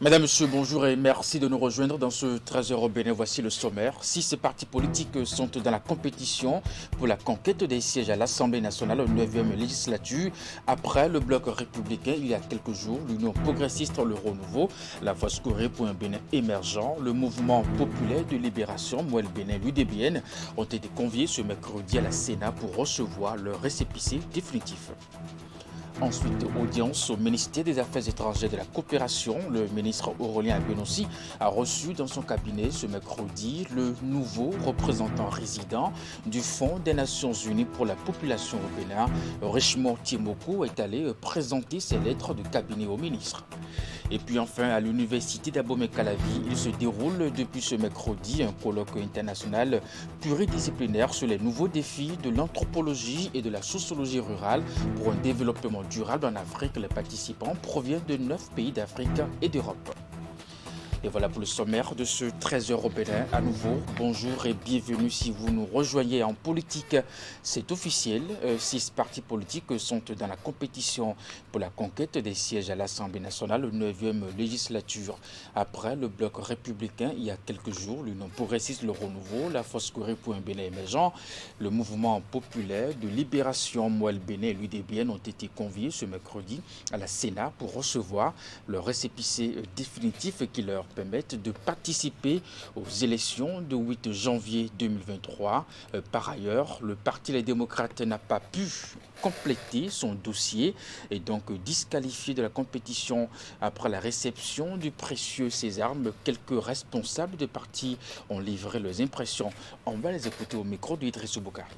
Madame, Monsieur, bonjour et merci de nous rejoindre dans ce 13h au Bénin. Voici le sommaire. 6 partis politiques sont dans la compétition pour la conquête des sièges à l'Assemblée nationale au 9e législature. Après le bloc républicain, il y a quelques jours, l'Union progressiste, le Renouveau, la Voix scorée pour un Bénin émergent, le mouvement populaire de libération, Mouel Bénin, l'UDBN, ont été conviés ce mercredi à la Sénat pour recevoir leur récépissé définitif. Ensuite, audience au ministère des Affaires étrangères et de la coopération. Le ministre Aurélien Abenossi a reçu dans son cabinet ce mercredi le nouveau représentant résident du Fonds des Nations Unies pour la population au Bénin. Richemont Tiemoko est allé présenter ses lettres de cabinet au ministre. Et puis enfin, à l'université d'Abomey-Calavi, il se déroule depuis ce mercredi un colloque international pluridisciplinaire sur les nouveaux défis de l'anthropologie et de la sociologie rurale pour un développement durable en Afrique. Les participants proviennent de 9 pays d'Afrique et d'Europe. Et voilà pour le sommaire de ce 13h au Bénin. À nouveau, bonjour et bienvenue si vous nous rejoignez en politique. C'est officiel, 6 partis politiques sont dans la compétition pour la conquête des sièges à l'Assemblée nationale, 9e législature. Après le bloc républicain, il y a quelques jours, l'Union progressiste, le Renouveau, la Voix scorée pour un Bénin émergent, le mouvement populaire de libération Mouel Bénin et l'UDBN ont été conviés ce mercredi à la Sénat pour recevoir leur récépissé définitif qui leur permettent de participer aux élections du 8 janvier 2023. Par ailleurs, le Parti Les Démocrates n'a pas pu compléter son dossier et donc disqualifié de la compétition après la réception du précieux sésame. Quelques responsables de partis ont livré leurs impressions. On va les écouter au micro d'Idrissou Boukari.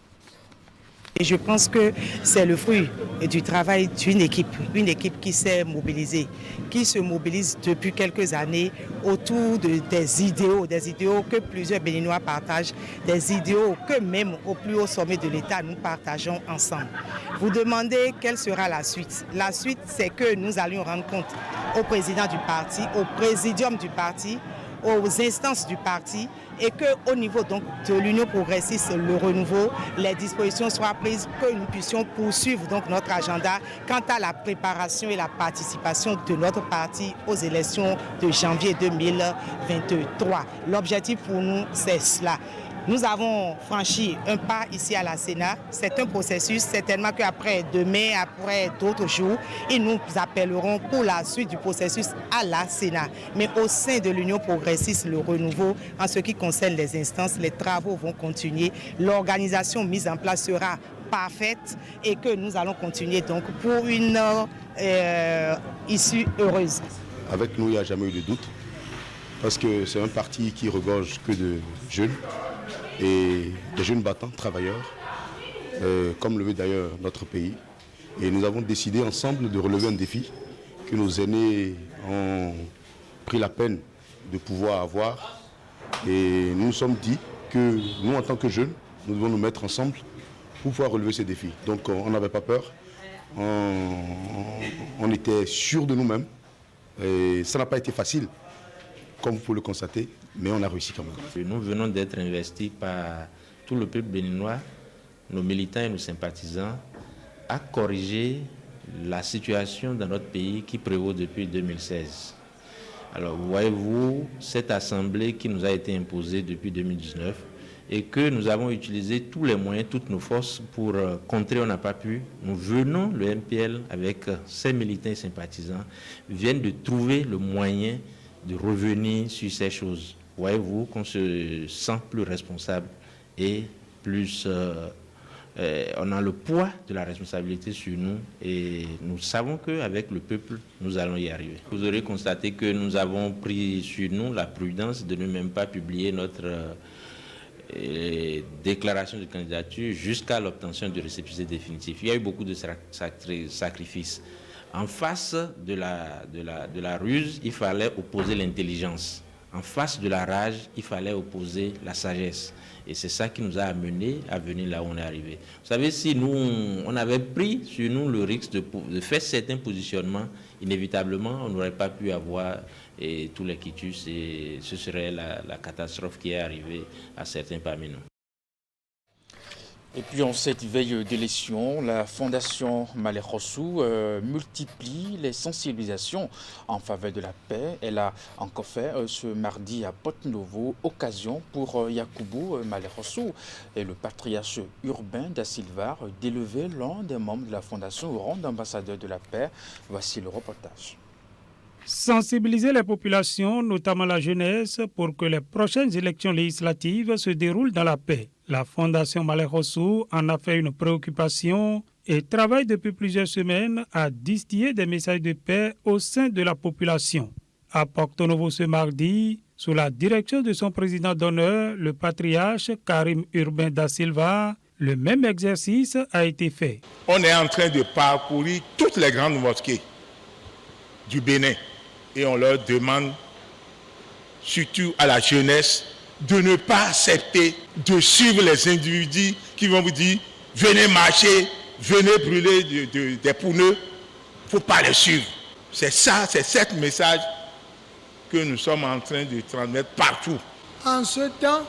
Et je pense que c'est le fruit du travail d'une équipe qui s'est mobilisée, qui se mobilise depuis quelques années autour des idéaux que plusieurs Béninois partagent, des idéaux que même au plus haut sommet de l'État nous partageons ensemble. Vous demandez quelle sera la suite. La suite, c'est que nous allions rendre compte au président du parti, au présidium du parti, aux instances du parti et qu'au niveau donc de l'Union progressiste, le Renouveau, les dispositions soient prises, que nous puissions poursuivre donc notre agenda quant à la préparation et la participation de notre parti aux élections de janvier 2023. L'objectif pour nous, c'est cela. Nous avons franchi un pas ici à la Sénat. C'est un processus, certainement qu'après demain, après d'autres jours, ils nous appelleront pour la suite du processus à la Sénat. Mais au sein de l'Union progressiste, le Renouveau, en ce qui concerne les instances, les travaux vont continuer. L'organisation mise en place sera parfaite et que nous allons continuer donc pour une issue heureuse. Avec nous, il n'y a jamais eu de doute parce que c'est un parti qui regorge que de jeunes et des jeunes battants, travailleurs, comme le veut d'ailleurs notre pays. Et nous avons décidé ensemble de relever un défi que nos aînés ont pris la peine de pouvoir avoir. Et nous nous sommes dit que nous, en tant que jeunes, nous devons nous mettre ensemble pour pouvoir relever ces défis. Donc on n'avait pas peur, on était sûrs de nous-mêmes. Et ça n'a pas été facile, comme vous pouvez le constater, mais on a réussi quand même. Nous venons d'être investis par tout le peuple béninois, nos militants et nos sympathisants, à corriger la situation dans notre pays qui prévaut depuis 2016. Alors, voyez-vous, cette assemblée qui nous a été imposée depuis 2019 et que nous avons utilisé tous les moyens, toutes nos forces pour contrer, on n'a pas pu. Nous venons, le MPL, avec ses militants et sympathisants, viennent de trouver le moyen de revenir sur ces choses. Voyez-vous qu'on se sent plus responsable et plus... on a le poids de la responsabilité sur nous et nous savons qu'avec le peuple, nous allons y arriver. Vous aurez constaté que nous avons pris sur nous la prudence de ne même pas publier notre déclaration de candidature jusqu'à l'obtention du récépissé définitif. Il y a eu beaucoup de sacrifices. En face de la ruse, il fallait opposer l'intelligence. En face de la rage, il fallait opposer la sagesse. Et c'est ça qui nous a amenés à venir là où on est arrivé. Vous savez, si nous, on avait pris sur nous le risque de faire certains positionnements, inévitablement, on n'aurait pas pu avoir tous les quitus et ce serait la catastrophe qui est arrivée à certains parmi nous. Et puis en cette veille d'élection, la Fondation Malek Rossou multiplie les sensibilisations en faveur de la paix. Elle a encore fait ce mardi à Porto-Novo, occasion pour Yakubu Malek Rossou et le patriarche urbain da Silva d'élever l'un des membres de la Fondation au rang d'ambassadeur de la paix. Voici le reportage. Sensibiliser les populations, notamment la jeunesse, pour que les prochaines élections législatives se déroulent dans la paix. La Fondation Malek Rossou en a fait une préoccupation et travaille depuis plusieurs semaines à distiller des messages de paix au sein de la population. À Porto-Novo ce mardi, sous la direction de son président d'honneur, le patriarche Karim Urbain da Silva, le même exercice a été fait. On est en train de parcourir toutes les grandes mosquées du Bénin. Et on leur demande, surtout à la jeunesse, de ne pas accepter de suivre les individus qui vont vous dire « venez marcher, venez brûler des pneus ». Il ne faut pas les suivre. C'est ça, c'est ce message que nous sommes en train de transmettre partout. En ce temps,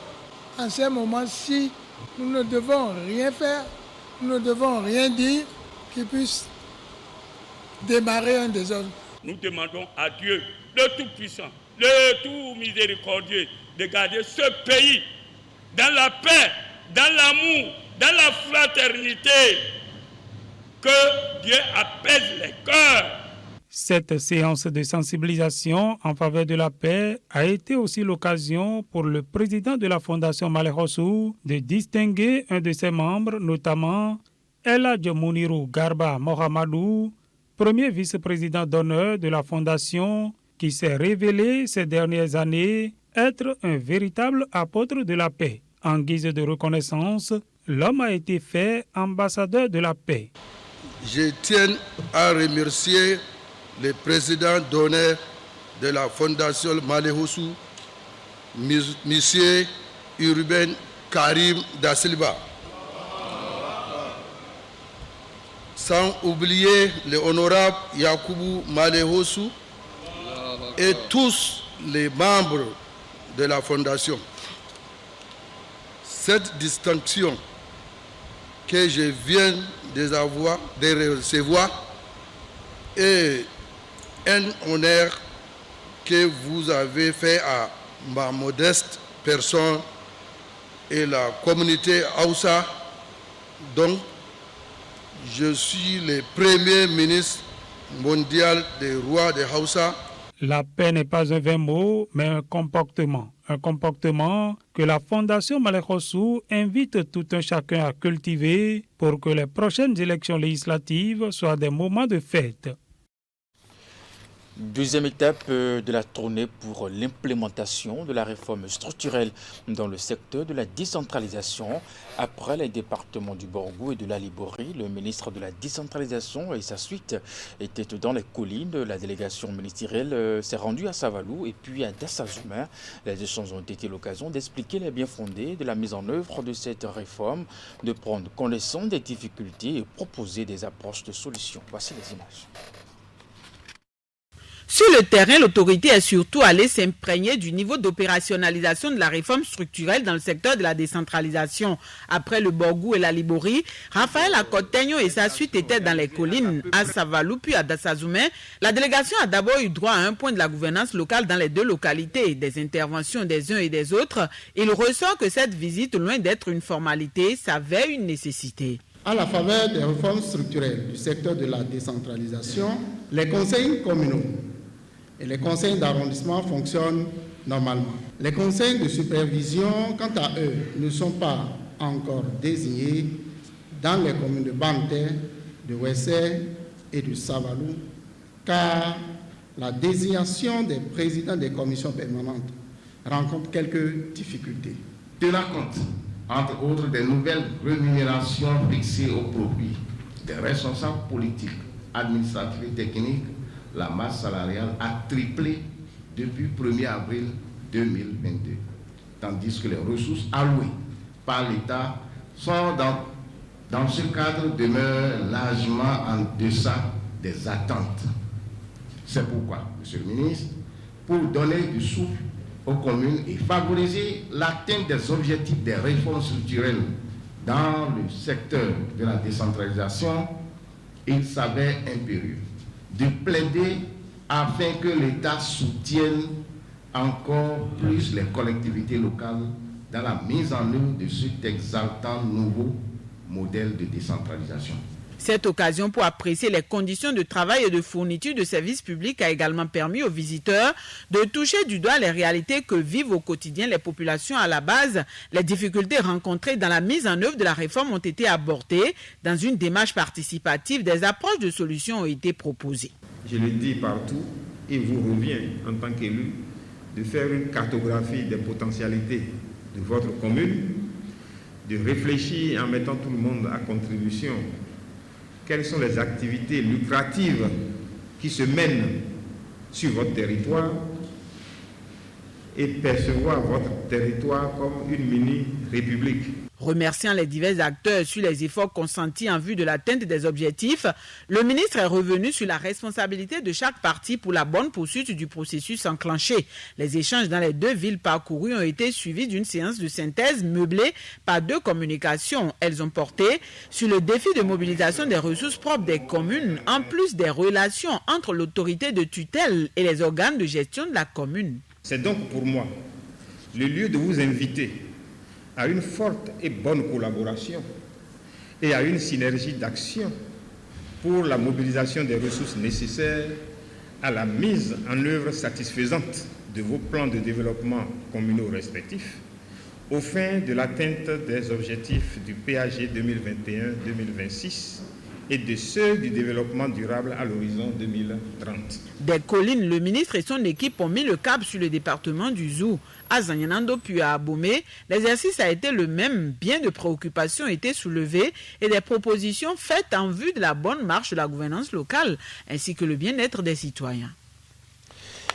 en ces moments-ci, nous ne devons rien faire, nous ne devons rien dire qui puisse démarrer un désordre. Nous demandons à Dieu, le Tout-Puissant, le Tout-Miséricordieux, de garder ce pays dans la paix, dans l'amour, dans la fraternité, que Dieu apaise les cœurs. Cette séance de sensibilisation en faveur de la paix a été aussi l'occasion pour le président de la Fondation Malek Rossou de distinguer un de ses membres, notamment El Hadj Mounirou Garba Mohamedou, premier vice-président d'honneur de la Fondation, qui s'est révélé ces dernières années être un véritable apôtre de la paix. En guise de reconnaissance, l'homme a été fait ambassadeur de la paix. Je tiens à remercier le président d'honneur de la Fondation Malek Rossou, M. Urbain Karim da Silva. Sans oublier le honorable Yakubu Malek Rossou et tous les membres de la Fondation. Cette distinction que je viens de recevoir est un honneur que vous avez fait à ma modeste personne et la communauté Hausa. Donc, je suis le premier ministre mondial des rois de Hausa. La paix n'est pas un vain mot, mais un comportement. Un comportement que la Fondation Malek Rossou invite tout un chacun à cultiver pour que les prochaines élections législatives soient des moments de fête. Deuxième étape de la tournée pour l'implémentation de la réforme structurelle dans le secteur de la décentralisation. Après les départements du Borgou et de la Liborie, le ministre de la décentralisation et sa suite étaient dans les collines. La délégation ministérielle s'est rendue à Savalou et puis à Dassazoumé. Les échanges ont été l'occasion d'expliquer les bien-fondés de la mise en œuvre de cette réforme, de prendre connaissance des difficultés et proposer des approches de solutions. Voici les images. Sur le terrain, l'autorité est surtout allée s'imprégner du niveau d'opérationnalisation de la réforme structurelle dans le secteur de la décentralisation. Après le Borgou et la Liborie, Raphaël Akotegno et sa suite étaient dans les collines à Savalou puis à Dassazoumé. La délégation a d'abord eu droit à un point de la gouvernance locale dans les deux localités, des interventions des uns et des autres. Il ressort que cette visite, loin d'être une formalité, s'avère une nécessité. À la faveur des réformes structurelles du secteur de la décentralisation, les conseils communaux et les conseils d'arrondissement fonctionnent normalement. Les conseils de supervision, quant à eux, ne sont pas encore désignés dans les communes de Banté, de Wessé et de Savalou, car la désignation des présidents des commissions permanentes rencontre quelques difficultés. Tenant compte, entre autres, des nouvelles rémunérations fixées au profit des responsables politiques, administratifs et techniques, la masse salariale a triplé depuis 1er avril 2022, tandis que les ressources allouées par l'État sont dans ce cadre demeurent largement en deçà des attentes. C'est pourquoi, Monsieur le ministre, pour donner du souffle aux communes et favoriser l'atteinte des objectifs des réformes structurelles dans le secteur de la décentralisation, il s'avère impérieux de plaider afin que l'État soutienne encore plus les collectivités locales dans la mise en œuvre de cet exaltant nouveau modèle de décentralisation. Cette occasion pour apprécier les conditions de travail et de fourniture de services publics a également permis aux visiteurs de toucher du doigt les réalités que vivent au quotidien les populations à la base. Les difficultés rencontrées dans la mise en œuvre de la réforme ont été abordées. Dans une démarche participative, des approches de solutions ont été proposées. Je le dis partout, il vous revient en tant qu'élu de faire une cartographie des potentialités de votre commune, de réfléchir en mettant tout le monde à contribution. Quelles sont les activités lucratives qui se mènent sur votre territoire et percevoir votre territoire comme une mini-république. Remerciant les divers acteurs sur les efforts consentis en vue de l'atteinte des objectifs, le ministre est revenu sur la responsabilité de chaque partie pour la bonne poursuite du processus enclenché. Les échanges dans les 2 villes parcourues ont été suivis d'une séance de synthèse meublée par 2 communications. Elles ont porté sur le défi de mobilisation des ressources propres des communes, en plus des relations entre l'autorité de tutelle et les organes de gestion de la commune. C'est donc pour moi le lieu de vous inviter à une forte et bonne collaboration et à une synergie d'action pour la mobilisation des ressources nécessaires à la mise en œuvre satisfaisante de vos plans de développement communaux respectifs aux fins de l'atteinte des objectifs du PAG 2021-2026 et de ceux du développement durable à l'horizon 2030. Des collines, le ministre et son équipe ont mis le cap sur le département du Zou. À Zanyanando puis à Abomey, l'exercice a été le même. Bien de préoccupations ont été soulevées et des propositions faites en vue de la bonne marche de la gouvernance locale ainsi que le bien-être des citoyens.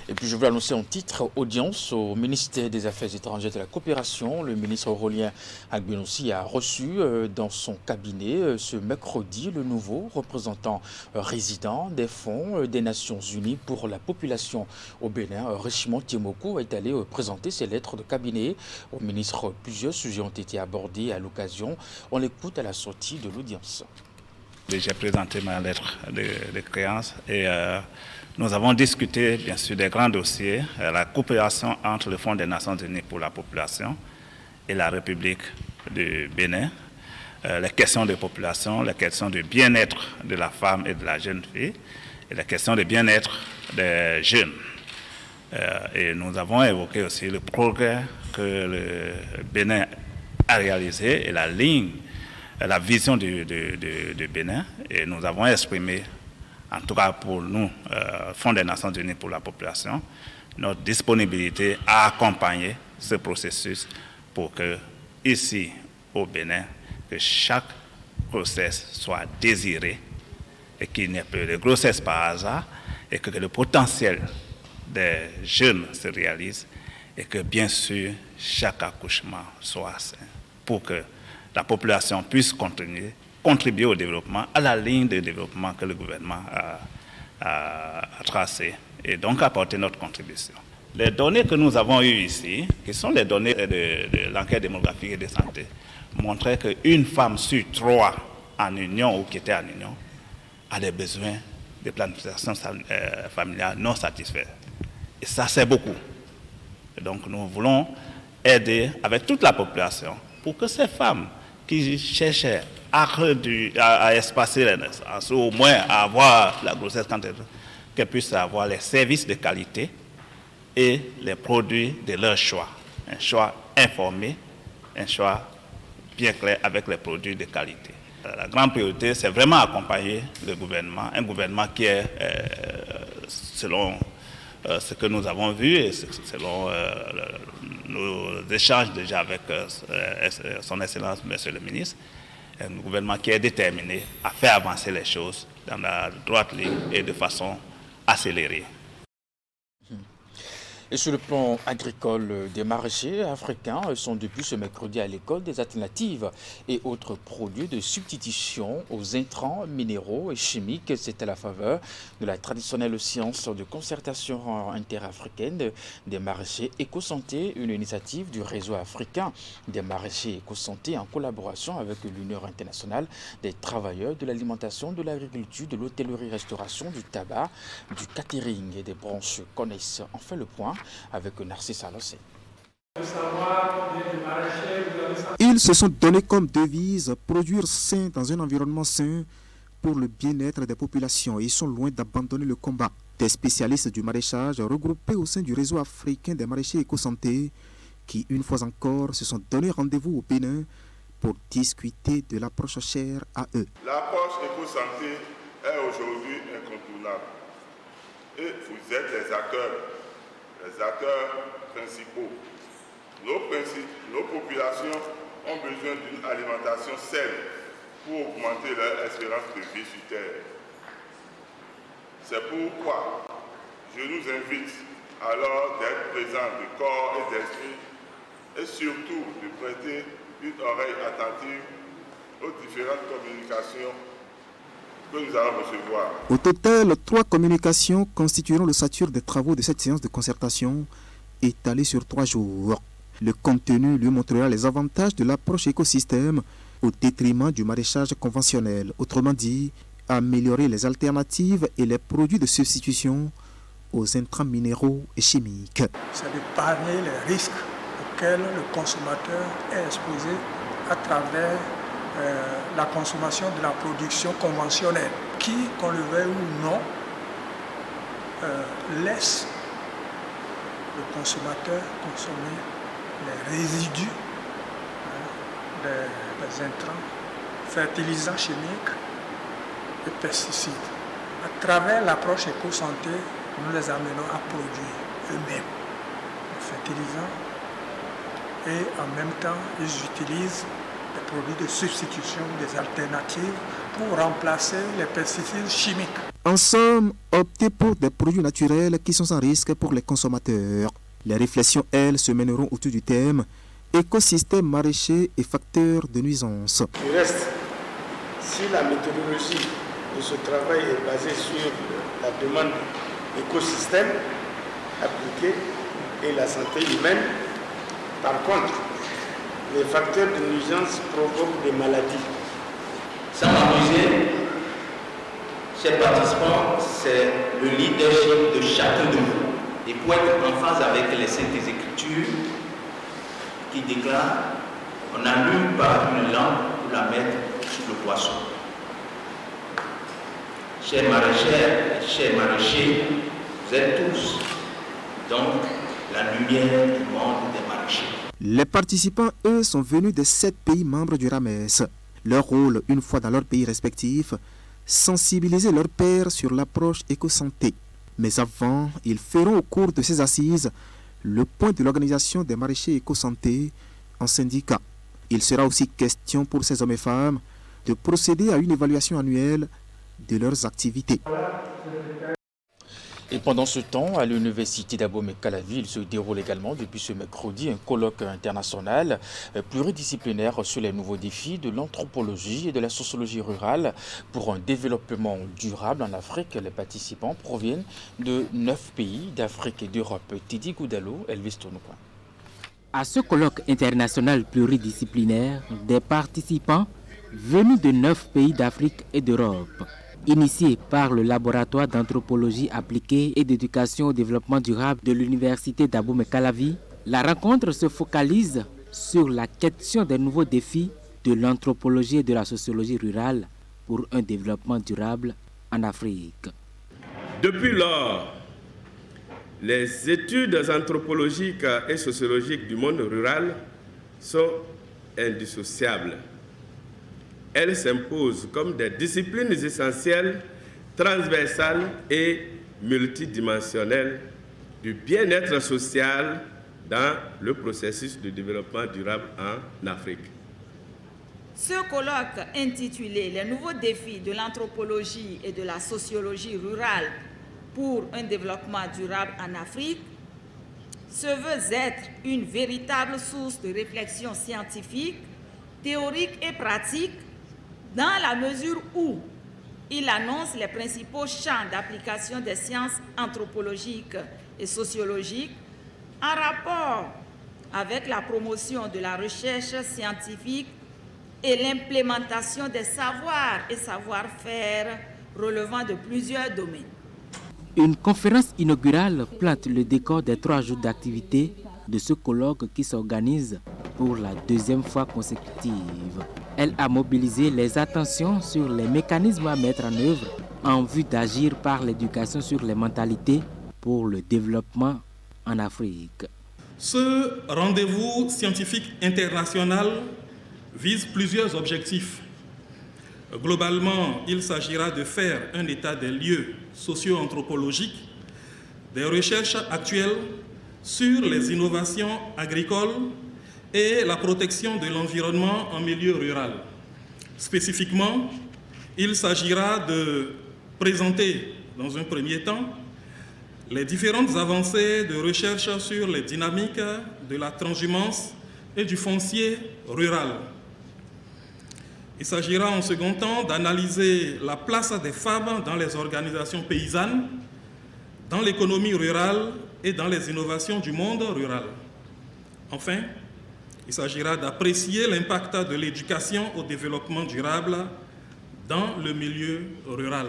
Et puis je veux annoncer en titre audience au ministère des Affaires étrangères et de la coopération. Le ministre Aurélien Agbenossi a reçu dans son cabinet ce mercredi le nouveau représentant résident des fonds des Nations Unies pour la population au Bénin. Richemont Tiemoku est allé présenter ses lettres de cabinet au ministre. Plusieurs sujets ont été abordés à l'occasion. On l'écoute à la sortie de l'audience. J'ai présenté ma lettre de créance et nous avons discuté bien sûr des grands dossiers, la coopération entre le Fonds des Nations Unies pour la population et la République du Bénin, les questions de population, les questions de bien-être de la femme et de la jeune fille et les questions de bien-être des jeunes. Et nous avons évoqué aussi le progrès que le Bénin a réalisé et la ligne, la vision du Bénin, et nous avons exprimé, en tout cas pour nous, Fonds des Nations Unies pour la population, notre disponibilité à accompagner ce processus pour que, ici au Bénin, que chaque grossesse soit désirée et qu'il n'y ait plus de grossesse par hasard et que le potentiel des jeunes se réalise et que, bien sûr, chaque accouchement soit sain pour que la population puisse contribuer au développement, à la ligne de développement que le gouvernement a tracée, et donc apporter notre contribution. Les données que nous avons eues ici, qui sont les données de l'enquête démographique et de santé, montraient qu'une femme sur 3 en union ou qui était en union a des besoins de planification familiale non satisfaits. Et ça, c'est beaucoup. Et donc nous voulons aider avec toute la population pour que ces femmes qui cherchaient à espacer les naissances, ou au moins à avoir la grossesse quand qu'elles puissent avoir les services de qualité et les produits de leur choix. Un choix informé, un choix bien clair avec les produits de qualité. La grande priorité, c'est vraiment accompagner le gouvernement, un gouvernement qui est, selon ce que nous avons vu et selon nos échanges déjà avec son Excellence, Monsieur le ministre, un gouvernement qui est déterminé à faire avancer les choses dans la droite ligne et de façon accélérée. Et sur le plan agricole, des maraîchers africains sont depuis ce mercredi à l'école des alternatives et autres produits de substitution aux intrants minéraux et chimiques. C'est à la faveur de la traditionnelle séance de concertation interafricaine des maraîchers éco-santé, une initiative du réseau africain des maraîchers éco-santé en collaboration avec l'Union internationale des travailleurs de l'alimentation, de l'agriculture, de l'hôtellerie-restauration, du tabac, du catering et des branches connaissent. On fait le point avec Narcisse Alossé. Ils se sont donnés comme devise produire sain dans un environnement sain pour le bien-être des populations et ils sont loin d'abandonner le combat. Des spécialistes du maraîchage regroupés au sein du réseau africain des maraîchers éco-santé qui, une fois encore, se sont donné rendez-vous au Bénin pour discuter de l'approche chère à eux. L'approche éco-santé est aujourd'hui incontournable et vous êtes les acteurs principaux. Nos populations ont besoin d'une alimentation saine pour augmenter leur espérance de vie sur Terre. C'est pourquoi je nous invite alors d'être présents de corps et d'esprit et surtout de prêter une oreille attentive aux différentes communications que nous allons recevoir. Au total, 3 communications constitueront l'ossature des travaux de cette séance de concertation étalée sur 3 jours. Le contenu lui montrera les avantages de l'approche écosystème au détriment du maraîchage conventionnel. Autrement dit, améliorer les alternatives et les produits de substitution aux intrants minéraux et chimiques. C'est d'épargner les risques auxquels le consommateur est exposé à travers la consommation de la production conventionnelle qui, qu'on le veuille ou non, laisse le consommateur consommer les résidus des intrants, fertilisants chimiques et pesticides. À travers l'approche éco-santé, nous les amenons à produire eux-mêmes les fertilisants et en même temps, ils utilisent des produits de substitution, des alternatives pour remplacer les pesticides chimiques. En somme, opter pour des produits naturels qui sont sans risque pour les consommateurs. Les réflexions, elles, se mèneront autour du thème écosystème maraîcher et facteurs de nuisance. Du reste, si la méthodologie de ce travail est basée sur la demande d'écosystème appliquée et la santé humaine, par contre, les facteurs de nuisance provoquent des maladies. Sans abuser, chers participants, c'est le leadership de chacun de vous. Et pour être en phase avec les Saintes Écritures qui déclarent « On n'allume pas une lampe pour la mettre sur le poisson ». Chers maraîchères, chers maraîchers, vous êtes tous donc la lumière du monde des maraîchers. Les participants, eux, sont venus des 7 pays membres du RAMES. Leur rôle, une fois dans leur pays respectif, sensibiliser leurs pairs sur l'approche éco-santé. Mais avant, ils feront au cours de ces assises le point de l'organisation des maraîchers éco-santé en syndicat. Il sera aussi question pour ces hommes et femmes de procéder à une évaluation annuelle de leurs activités. Et pendant ce temps, à l'université d'Abomey-Calavi, il se déroule également depuis ce mercredi un colloque international pluridisciplinaire sur les nouveaux défis de l'anthropologie et de la sociologie rurale pour un développement durable en Afrique. Les participants proviennent de 9 pays d'Afrique et d'Europe. Tidi Goudalo, Elvis Tonoukouan. À ce colloque international pluridisciplinaire, des participants venus de 9 pays d'Afrique et d'Europe. Initié par le laboratoire d'anthropologie appliquée et d'éducation au développement durable de l'université d'Abomey-Calavi, la rencontre se focalise sur la question des nouveaux défis de l'anthropologie et de la sociologie rurale pour un développement durable en Afrique. Depuis lors, les études anthropologiques et sociologiques du monde rural sont indissociables. Elles s'imposent comme des disciplines essentielles, transversales et multidimensionnelles du bien-être social dans le processus de développement durable en Afrique. Ce colloque intitulé « Les nouveaux défis de l'anthropologie et de la sociologie rurale pour un développement durable en Afrique » se veut être une véritable source de réflexion scientifique, théorique et pratique, dans la mesure où il annonce les principaux champs d'application des sciences anthropologiques et sociologiques en rapport avec la promotion de la recherche scientifique et l'implémentation des savoirs et savoir-faire relevant de plusieurs domaines. Une conférence inaugurale plante le décor des 3 jours d'activité de ce colloque qui s'organise pour la 2e fois consécutive. Elle a mobilisé les attentions sur les mécanismes à mettre en œuvre en vue d'agir par l'éducation sur les mentalités pour le développement en Afrique. Ce rendez-vous scientifique international vise plusieurs objectifs. Globalement, il s'agira de faire un état des lieux socio-anthropologiques des recherches actuelles sur les innovations agricoles et la protection de l'environnement en milieu rural. Spécifiquement, il s'agira de présenter, dans un premier temps, les différentes avancées de recherche sur les dynamiques de la transhumance et du foncier rural. Il s'agira en second temps d'analyser la place des femmes dans les organisations paysannes, dans l'économie rurale et dans les innovations du monde rural. Enfin, il s'agira d'apprécier l'impact de l'éducation au développement durable dans le milieu rural.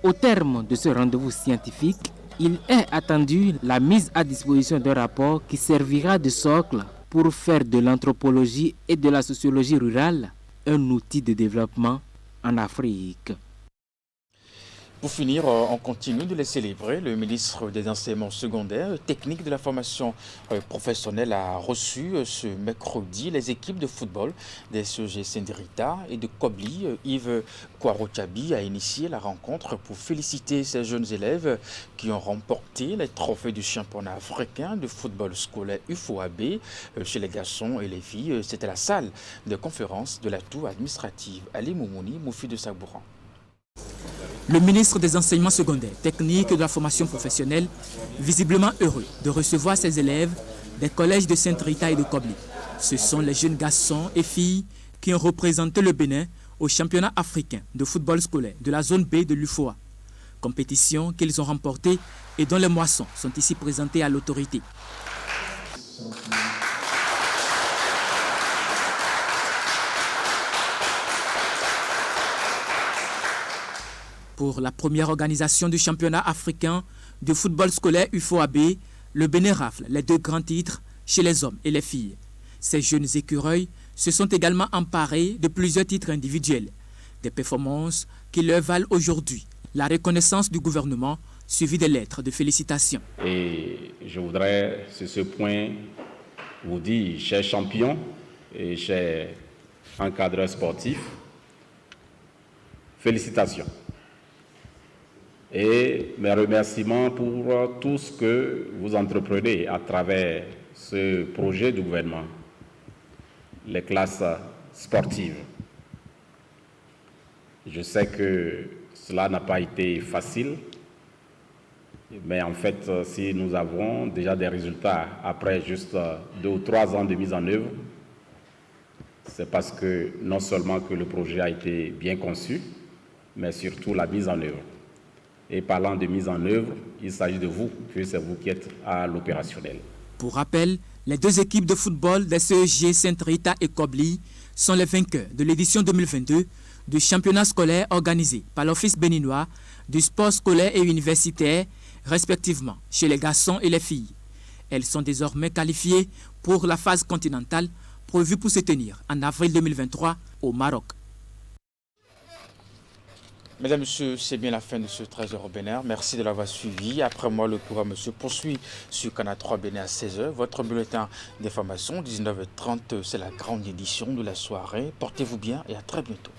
Au terme de ce rendez-vous scientifique, il est attendu la mise à disposition d'un rapport qui servira de socle pour faire de l'anthropologie et de la sociologie rurale un outil de développement en Afrique. Pour finir, on continue de les célébrer. Le ministre des Enseignements secondaires, techniques de la formation professionnelle a reçu ce mercredi les équipes de football des SEG Saint-Rita et de Kobli. Yves Kouarochabi a initié la rencontre pour féliciter ces jeunes élèves qui ont remporté les trophées du championnat africain de football scolaire UFOAB chez les garçons et les filles. C'était la salle de conférence de la tour administrative Ali Moumouni, Moufi de Sabouran. Le ministre des Enseignements secondaires, techniques et de la formation professionnelle, visiblement heureux de recevoir ses élèves des collèges de Saint-Rita et de Kobli. Ce sont les jeunes garçons et filles qui ont représenté le Bénin au championnat africain de football scolaire de la zone B de l'UFOA. Compétition qu'ils ont remportée et dont les moissons sont ici présentées à l'autorité. Pour la première organisation du championnat africain de football scolaire UFOAB, le Bénin rafle les 2 grands titres chez les hommes et les filles. Ces jeunes écureuils se sont également emparés de plusieurs titres individuels, des performances qui leur valent aujourd'hui la reconnaissance du gouvernement suivie des lettres de félicitations. Et je voudrais, sur ce point, vous dire, chers champions et chers encadreurs sportifs, félicitations. Et mes remerciements pour tout ce que vous entreprenez à travers ce projet du gouvernement, les classes sportives. Je sais que cela n'a pas été facile, mais en fait, si nous avons déjà des résultats après juste 2 ou 3 ans de mise en œuvre, c'est parce que non seulement que le projet a été bien conçu, mais surtout la mise en œuvre. Et parlant de mise en œuvre, il s'agit de vous, puisque c'est vous qui êtes à l'opérationnel. Pour rappel, les 2 équipes de football des CEG Saint-Rita et Kobli sont les vainqueurs de l'édition 2022 du championnat scolaire organisé par l'Office béninois du sport scolaire et universitaire, respectivement chez les garçons et les filles. Elles sont désormais qualifiées pour la phase continentale prévue pour se tenir en avril 2023 au Maroc. Mesdames, Messieurs, c'est bien la fin de ce 13h Bénin. Merci de l'avoir suivi. Après moi, le programme se poursuit sur Canal 3 Bénin à 16h. Votre bulletin d'information, 19h30, c'est la grande édition de la soirée. Portez-vous bien et à très bientôt.